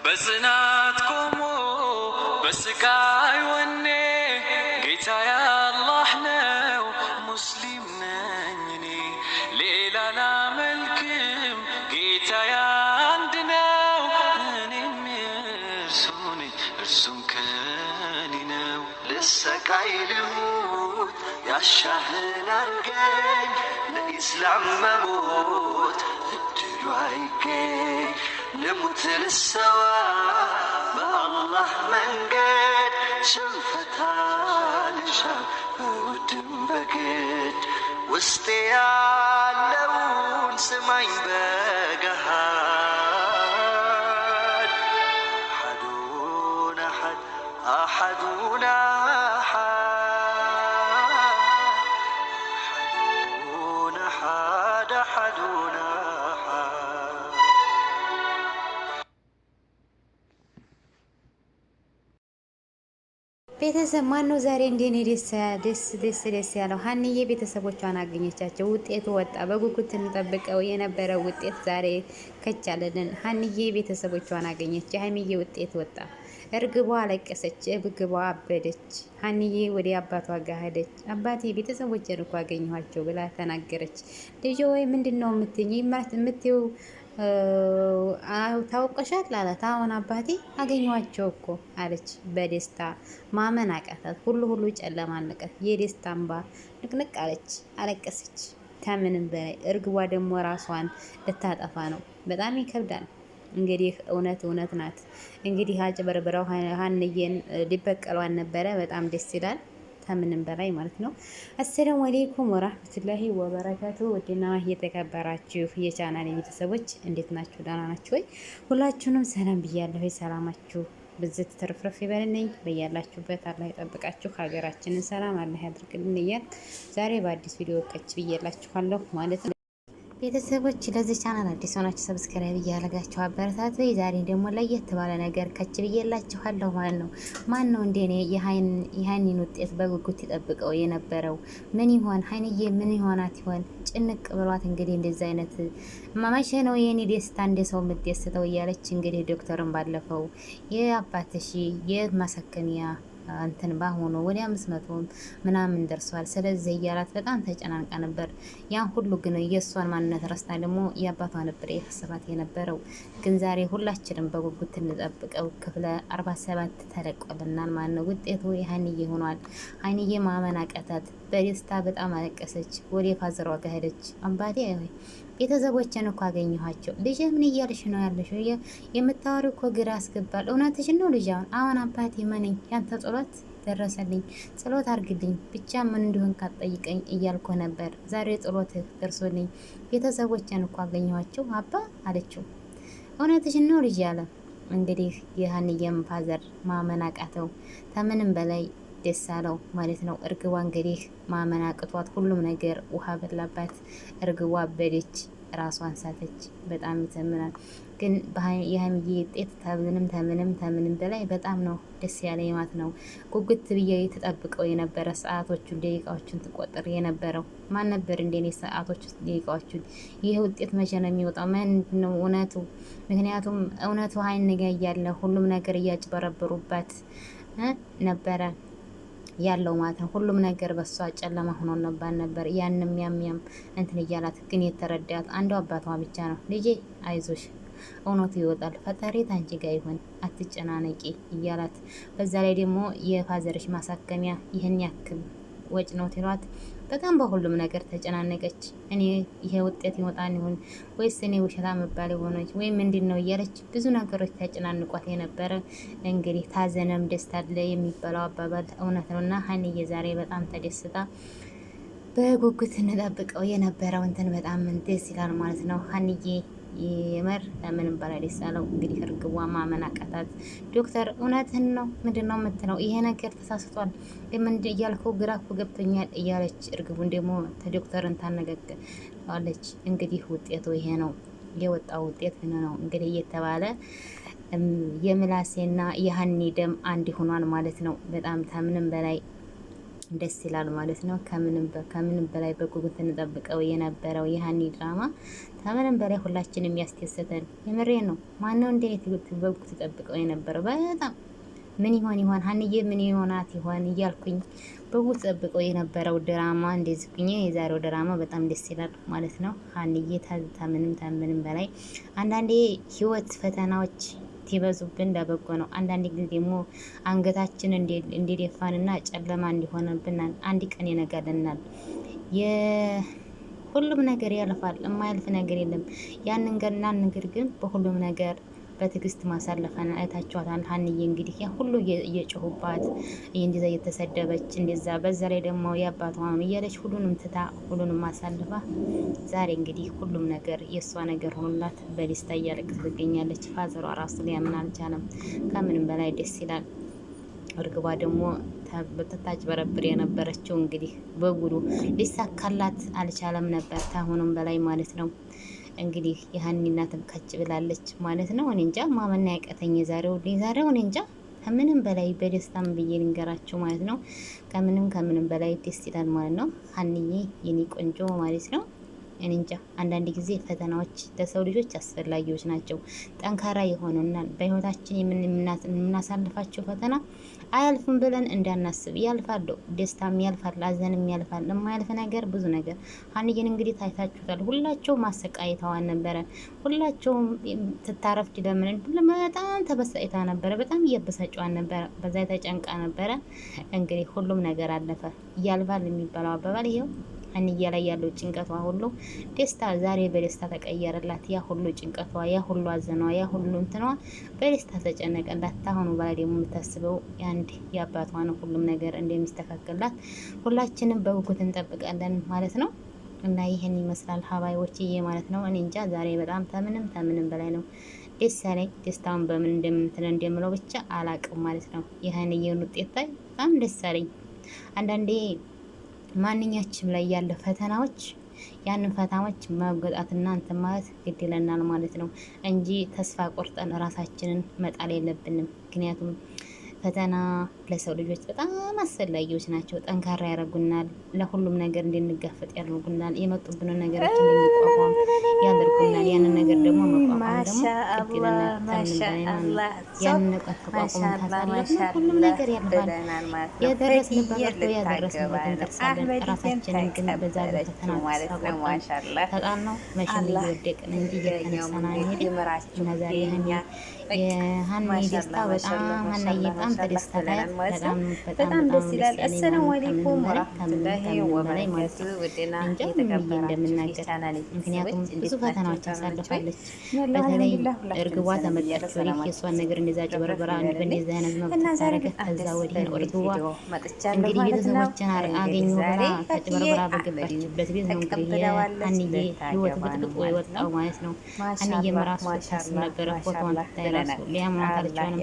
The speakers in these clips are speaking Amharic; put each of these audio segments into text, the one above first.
በጽናት ቆሞ በስቃይ ወኔ ጌታዬ አላህ ነው ሙስሊም ነኝ እኔ ሌላ ላመልክም ጌታዬ አንድ ነው እኔም እርሱ ነኝ እርሱም ከኔ ነው ልሰቃይ ልሙት ያሻህን አርገኝ ለኢስላም መሞት እድሉ አይገኝ ልሙት ልሰዋ በአላህ መንገድ ሽንፈት አልሻም በውድም በግድ ውስጤ ያለውን ስማኝ በገሃድ አሐዱን አሐድ አሐዱን አሐዱን አሐድ አሐዱን ቤተሰብ ማን ነው ዛሬ እንደኔ ደስ ያለው? ሀንዬ ቤተሰቦቿን አገኘቻቸው። ውጤቱ ወጣ። በጉጉት እንጠብቀው የነበረው ውጤት ዛሬ ከቻለልን። ሀንዬ ቤተሰቦቿን አገኘች። የሀይሚዬ ውጤት ወጣ። እርግቧ አለቀሰች። እርግቧ አበደች። ሀንዬ ወደ አባቷ ጋር ሄደች። አባቴ ቤተሰቦቼን እኮ አገኘኋቸው ብላ ተናገረች። ልጅ ወይ ምንድን ነው የምትይው? ታውቀሻል አላት። አሁን አባቴ አገኘኋቸው እኮ አለች በደስታ ማመን አቃታት። ሁሉ ጨለማለቀት። የደስታ እንባ ንቅንቅ አለች፣ አለቀሰች ከምንም በላይ። እርግቧ ደግሞ ራሷን ልታጠፋ ነው። በጣም ይከብዳል። እንግዲህ እውነት ናት። እንግዲህ አጭበርብረው ሀንዬን ሊበቀሏን ነበረ። በጣም ደስ ይላል ከምንም በላይ ማለት ነው። አሰላሙ አለይኩም ወራህመቱላሂ ወበረካቱ። ውድና የተከበራችሁ የቻናል ቤተሰቦች እንዴት ናችሁ? ደህና ናችሁ ወይ? ሁላችሁንም ሰላም ብያለሁ። ሰላማችሁ ብዝት ተርፍረፍ ይበልልኝ። በያላችሁበት አላህ ይጠብቃችሁ። ሀገራችንን ሰላም አላህ ያድርግልን እያል ዛሬ በአዲስ ቪዲዮ ቀጭ ብዬላችኋለሁ ማለት ነው። ቤተሰቦች ለዚህ ቻናል አዲስ ሆናችሁ ሰብስክራይብ እያደረጋችሁ አበረታቱ። ዛሬ ደግሞ ለየት ባለ ነገር ከች ብዬላችኋለሁ ማለት ነው። ማን ነው እንደኔ የሀኒን ውጤት በጉጉት ይጠብቀው የነበረው? ምን ይሆን ሀይንዬ? ምን ይሆናት ይሆን? ጭንቅ ብሏት እንግዲህ እንደዚህ አይነት መቼ ነው የኔ ደስታ እንደ ሰው የምትደስተው እያለች እንግዲህ ዶክተርን ባለፈው የአባትሽ የማሰከሚያ እንትን ባሆኖ ወደ 500 ምናምን ደርሷል። ስለዚህ እያላት በጣም ተጨናንቃ ነበር። ያን ሁሉ ግን የእሷን ማንነት ረስታ ደግሞ የአባቷ ነበር የከሰባት የነበረው። ግን ዛሬ ሁላችንም በጉጉት እንጠብቀው ክፍለ 47 ተለቆልናል ማለት ነው። ውጤቱ የሀንዬ ሆኗል። ሀንዬ ማመን አቃታት። በደስታ በጣም አለቀሰች። ወደ ፋዘሯ ጋር ሄደች። አባቴ ቤተሰቦችን እኮ አገኘኋቸው። ልጅ ምን እያልሽ ነው ያለሽው? የምታወሪው እኮ ግራ ያስገባል። እውነትሽን ነው ልጅ? አሁን አባቴ መነኝ ያንተ ጸሎት ደረሰልኝ። ጸሎት አርግልኝ ብቻ ምን እንደሆን ካጠይቀኝ እያልኩ ነበር። ዛሬ ጸሎት ደርሶልኝ ቤተሰቦችን እኮ አገኘኋቸው አባ አለችው። እውነትሽን ነው ልጅ ያለ እንግዲህ የሀንዬም ፋዘር ማመን አቃተው። ከምንም በላይ ደስ አለው ማለት ነው። እርግቧ እንግዲህ ማመን አቅቷት ሁሉም ነገር ውሃ በላባት። እርግቧ አበደች፣ ራሷን ሳተች። በጣም ይዘምናል። ግን የሀይሚዬ ውጤት ከምንም በላይ በጣም ነው ደስ ያለ ማለት ነው። ጉጉት ብዬ የተጠብቀው የነበረ ሰዓቶቹን ደቂቃዎቹን ትቆጥር የነበረው ማን ነበር እንደኔ ሰዓቶች ደቂቃዎቹን? ይህ ውጤት መቼ ነው የሚወጣው? ምንድን ነው እውነቱ? ምክንያቱም እውነቱ ሀይን ነገ እያለ ሁሉም ነገር እያጭበረበሩባት ነበረ ያለው ማለት ነው። ሁሉም ነገር በሷ ጨለማ ሆኖ ነበር። ያንም ያም እንትን እያላት ግን የተረዳት አንዱ አባቷ ብቻ ነው። ልጄ አይዞሽ እውነቱ ይወጣል፣ ፈጣሪ ታንቺ ጋር ይሁን፣ አትጨናነቂ እያላት በዛ ላይ ደግሞ የፋዘርሽ ማሳከሚያ ይህን ያክል ወጭ ነው ትሏት። በጣም በሁሉም ነገር ተጨናነቀች። እኔ ይሄ ውጤት ይወጣን ይሁን ወይስ እኔ ውሸታ መባል ሆነች ወይ ምንድን ነው እያለች ብዙ ነገሮች ተጨናንቋት የነበረ። እንግዲህ ታዘነም ደስታ አለ የሚባለው አባባል እውነት ነውና ሀንዬ ዛሬ በጣም ተደስታ በጉጉት እንጠብቀው የነበረው እንትን በጣም ደስ ይላል ማለት ነው። ሀንዬ የመር ምንም በላይ ደስ ያለው እንግዲህ እርግቧ ማመን አቃታት። ዶክተር እውነትን ነው ምንድን ነው የምትለው? ይሄ ነገር ተሳስቷል ምንድ እያልከው ግራ እኮ ገብቶኛል እያለች እርግቡን ደግሞ ዶክተርን ታነጋግረዋለች። እንግዲህ ውጤቱ ይሄ ነው የወጣው ውጤት ነው እንግዲህ እየተባለ የምላሴና የሀኒ ደም አንድ ሆኗል ማለት ነው። በጣም ከምንም በላይ ደስ ይላል ማለት ነው። ከምንም በላይ በጉጉት እንጠብቀው የነበረው የሀኒ ድራማ ከምንም በላይ ሁላችንም ያስደሰተን የምሬ ነው። ማነው እንዴት በጉጉት ይጠብቀው የነበረው በጣም ምን ይሆን ሀኒዬ ምን ይሆናት ይሆን እያልኩኝ በጉጉት ጠብቀው የነበረው ድራማ እንደዚህ ኩኝ የዛሬው ድራማ በጣም ደስ ይላል ማለት ነው። ሀኒዬ ከምንም በላይ አንዳንዴ ህይወት ፈተናዎች ሲበዙብን እንዳበጎ ነው። አንዳንድ ጊዜ ደግሞ አንገታችን እንዲደፋንና ጨለማ እንዲሆንብን አንድ ቀን ይነጋልናል። ሁሉም ነገር ያልፋል፣ የማያልፍ ነገር የለም። ያንን ነገር ግን በሁሉም ነገር በትዕግስት ማሳለፈን አይታችኋታል። ሀኒዬ እንግዲህ ያ ሁሉ እየጮሁባት እንደዛ እየተሰደበች እንደዛ በዛ ላይ ደግሞ የአባቷም እያለች ሁሉንም ትታ ሁሉንም ማሳልፋ ዛሬ እንግዲህ ሁሉም ነገር የእሷ ነገር ሆኖላት በደስታ እያለቀሰች ትገኛለች። ፋዘሯ ራሱ ሊያምን አልቻለም። ከምንም በላይ ደስ ይላል። እርግቧ ደግሞ በረብር የነበረችው እንግዲህ በጉዱ ሊሳካላት አልቻለም ነበር። ታሁኑም በላይ ማለት ነው። እንግዲህ የሀኒ እናትም ከች ብላለች ማለት ነው። እኔ እንጃ ማመን ያቀተኝ የዛሬው እኔ እንጃ ከምንም በላይ በደስታም ብዬ ልንገራችሁ ማለት ነው። ከምንም በላይ ደስ ይላል ማለት ነው። ሀኒዬ የኔ ቆንጆ ማለት ነው። እኔ እንጃ አንዳንድ ጊዜ ፈተናዎች ለሰው ልጆች አስፈላጊዎች ናቸው። ጠንካራ የሆኑናል በህይወታችን የምናሳልፋቸው ፈተና አያልፍም ብለን እንዳናስብ ያልፋሉ። ደስታም ያልፋል፣ ሀዘንም ያልፋል። የማያልፍ ነገር ብዙ ነገር ሀኒዬን እንግዲህ ታይታችሁታል። ሁላቸው ማሰቃይተዋን ነበረ። ሁላቸውም ትታረፍድ ለምን በጣም ተበሳጭታ ነበረ። በጣም እያበሳጨዋን ነበረ። በዛ ተጨንቃ ነበረ። እንግዲህ ሁሉም ነገር አለፈ። ያልፋል የሚባለው አባባል ይሄው ሀኒዬ ላይ ያለው ጭንቀቷ ሁሉ ደስታ ዛሬ በደስታ ተቀየረላት። ያ ሁሉ ጭንቀቷ፣ ያ ሁሉ አዘኗ፣ ያ ሁሉ እንትኗ በደስታ ተጨነቀላት። ታሁኑ በላይ ደግሞ የምታስበው የአንድ የአባቷ ነው። ሁሉም ነገር እንደሚስተካከላት ሁላችንም በጉጉት እንጠብቃለን ማለት ነው። እና ይህን ይመስላል ሀባይዎችዬ ማለት ነው። እኔ እንጃ ዛሬ በጣም ከምንም በላይ ነው ደስ ያለኝ። ደስታውን በምን እንደምለው ብቻ አላቅም ማለት ነው። የሀኒዬን ውጤት ላይ በጣም ደስ ያለኝ አንዳንዴ ማንኛችም ላይ ያለ ፈተናዎች ያንን ፈተናዎች መወጣትና እንትን ማለት ግድ ይለናል ማለት ነው እንጂ ተስፋ ቆርጠን ራሳችንን መጣል የለብንም። ምክንያቱም ፈተና ለሰው ልጆች በጣም አስፈላጊዎች ናቸው። ጠንካራ ያደርጉናል። ለሁሉም ነገር እንድንጋፈጥ ያደርጉናል። የመጡብንን ነገሮች እንድንቋቋም ያደርጉናል። ያንን ነገር ደግሞ መቋቋም ደግሞ ግድ ይለናል። ያንን ተቋቁመን ካሳለፍን ሁሉም ነገር ያልፋል። የደረስንበት ያደረስንበት እንደርሳለን። ራሳችንን ግን በዛ ፈተና ተጣል ነው መቼም እየወደቅን እንጂ እየተነሳን አንሄድም። እና ዛሬ የሀኒ ደስታ በጣም ሀናዬ በጣም ተደስታለች። በጣም ደስ ይላል። አሰላሙ አለይኩም ወራህመቱላሂ ወበረካቱ። ወደና እንደምናገር ምክንያቱም ብዙ ፈተናዎች አሳልፋለች። በተለይ እርግቧ ተመጣጣች ወዲህ የሷን ነገር እንደዛ ጨበርበራ እንደዛ አይነት መብት ታረገ። ከዛ ወዲህ እርግቧ እንግዲህ ቤተሰቦችን አገኙ ብላ ተጨበርበራ በገባችበት ቤት ነው እንግዲህ ሀኒዬ ህይወት ብጥብጥ የወጣው ማለት ነው። ሀኒዬ ራሱ ታስብ ነበረ ፎቶዋን ስታይ ራሱ ሊያምናት አልቻለም።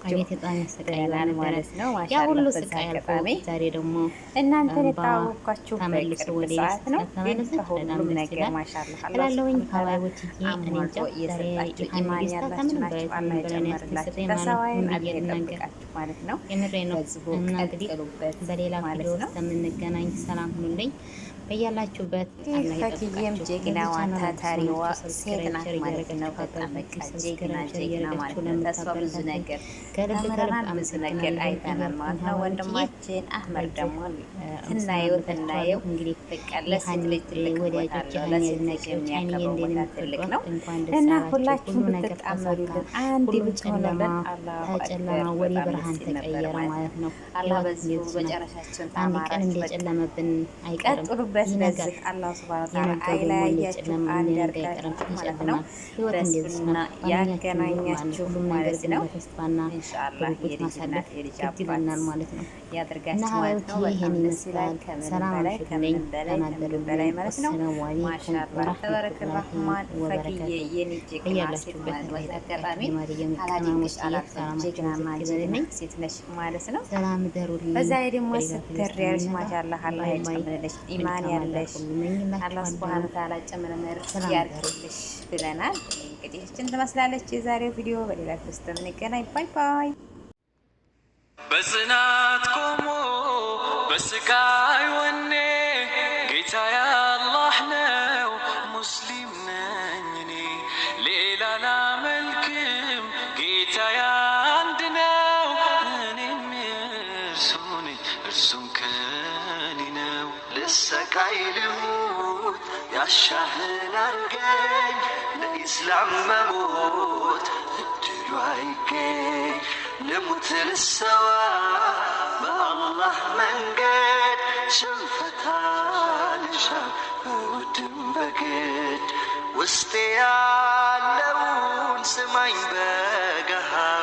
አቤት በጣም ያሰቃያል ማለት ነው። ያ ሁሉ ስቃይ አልፎ ዛሬ ደግሞ እናንተን ታውቃችሁ ተመልሶ ወደ ነው ተመልሶ በጣም ደስ ይላል እላለሁኝ። ሀባይቦች እኔ እንጃ ዛሬ ኢማን ያላችሁ በላይ ያስደሰተኝ ማለት ነው። የምሬ ነው። እና እንግዲህ በሌላ ቪዲዮ ውስጥ የምንገናኝ ሰላም ሁኑልኝ በያላችሁበት። ፈኪዬም ጀግናዋ ታታሪዋ ሴት ናት ማለት ነው። በጣም በቃ ጀግና ማለት ነው። ተስፋ ብዙ ነገር ከልብ ብዙ ነገር አይተናል ማለት ነው። ወንድማችን አህመድ ደግሞ ትናየው እንግዲህ በቃ ለሴት ልጅ ትልቅ ቦታ አለው። ለሴት ልጅ የሚያከብረው ቦታ ትልቅ ነው እና ሁላችሁም ብትጣመሩልን አንድ ብትሆኑልን ተጨለማ ወደ ብርሃን ተቀየረ ማለት ነው። አላህ በዚሁ መጨረሻችን ታማራ አንድ ቀን እንደጨለመብን አይቀርም። በዚህ አላህ ሱብሃነሁ ወተዓላ አይለያያችሁ አንድ ያርጋችሁ ማለት ነው። በስና ያገናኛችሁ ማለት ነው። ኢንሻአላህ የልጅነት የልጅ አባት ማለት ነው ያደርጋችሁ ማለት ነው። በጣም ደስ ይላል። ከምን በላይ ማለት ነው። ማሻአላህ ተባረከ ረህማን ፈኪዬ የኔ ጀግና ሴት ማለት ነው። አጋጣሚ አላዲንሽ አላልኩም ጀግናና ጀግና ሴት ነሽ ማለት ነው። በዛ ላይ ደግሞ ስትሪያለሽ ማሻአላህ አላህ ይጨምርልሽ ኢማን ያለሽ አላህ ሱብሃነሁ ወተዓላ ጨምረን ያርግልሽ ብለናል። እንግዲህ እችን ትመስላለች የዛሬው ቪዲዮ። በሌላ ክስተ እንገናኝ። ባይ ባይ። በጽናት ቆሞ በስቃይ ወኔ ጌታዬ አላህ ነው ሙስሊም ነኝ እኔ ሌላ ላመልክም ጌታዬ አንድ ነው እኔም እርሱ ነኝ እርሱም ከኔ ነው ልሰቃይ ልሙት ያሻህን አርገኝ ለኢስላም መሞት እድሉ አይገኝ ልሙት ልሰዋ በአላህ መንገድ ሽንፈት አልሻም በውድም በግድ ውስጤ ያለውን ስማኝ በገሃድ